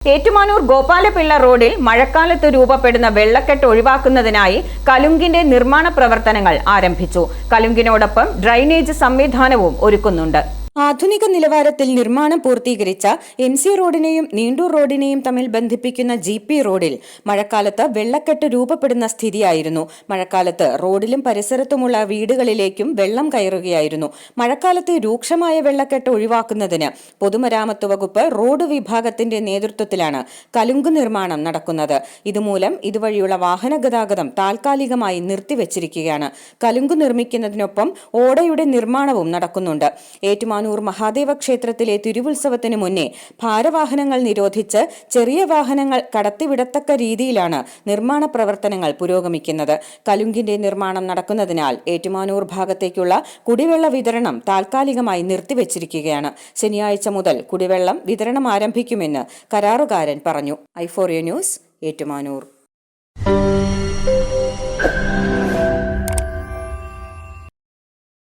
ഏറ്റുമാനൂർ ഗോപാലപിള്ള റോഡിൽ മഴക്കാലത്ത് രൂപപ്പെടുന്ന വെള്ളക്കെട്ട് ഒഴിവാക്കുന്നതിനായി കലുങ്കിന്റെ നിർമ്മാണ പ്രവർത്തനങ്ങൾ ആരംഭിച്ചു. കലുങ്കിനോടൊപ്പം ഡ്രൈനേജ് സംവിധാനവും ഒരുക്കുന്നുണ്ട്. ആധുനിക നിലവാരത്തിൽ നിർമ്മാണം പൂർത്തീകരിച്ച MC റോഡിനെയും നീണ്ടൂർ റോഡിനെയും തമ്മിൽ ബന്ധിപ്പിക്കുന്ന GP റോഡിൽ മഴക്കാലത്ത് വെള്ളക്കെട്ട് രൂപപ്പെടുന്ന സ്ഥിതിയായിരുന്നു. മഴക്കാലത്ത് റോഡിലും പരിസരത്തുമുള്ള വീടുകളിലേക്കും വെള്ളം കയറുകയായിരുന്നു. മഴക്കാലത്തെ രൂക്ഷമായ വെള്ളക്കെട്ട് ഒഴിവാക്കുന്നതിന് പൊതുമരാമത്ത് വകുപ്പ് റോഡ് വിഭാഗത്തിന്റെ നേതൃത്വത്തിലാണ് കലുങ്ക് നിർമ്മാണം നടക്കുന്നത്. ഇതുമൂലം ഇതുവഴിയുള്ള വാഹന ഗതാഗതം താൽക്കാലികമായി നിർത്തിവച്ചിരിക്കുകയാണ്. കലുങ്ക് നിർമ്മിക്കുന്നതിനൊപ്പം ഓടയുടെ നിർമ്മാണവും നടക്കുന്നുണ്ട്. ഏറ്റുമാനൂർ മഹാദേവ ക്ഷേത്രത്തിലെ തിരുവുത്സവത്തിന് മുന്നേ ഭാരവാഹനങ്ങൾ നിരോധിച്ച് ചെറിയ വാഹനങ്ങൾ കടത്തിവിടത്തക്ക രീതിയിലാണ് നിർമ്മാണ പ്രവർത്തനങ്ങൾ പുരോഗമിക്കുന്നത്. കലുങ്കിന്റെ നിർമ്മാണം നടക്കുന്നതിനാൽ ഏറ്റുമാനൂർ ഭാഗത്തേക്കുള്ള കുടിവെള്ള വിതരണം താൽക്കാലികമായി നിർത്തിവച്ചിരിക്കുകയാണ്. ശനിയാഴ്ച മുതൽ കുടിവെള്ളം വിതരണം ആരംഭിക്കുമെന്ന് കരാറുകാരൻ പറഞ്ഞു. i4A news, Ettumanoor.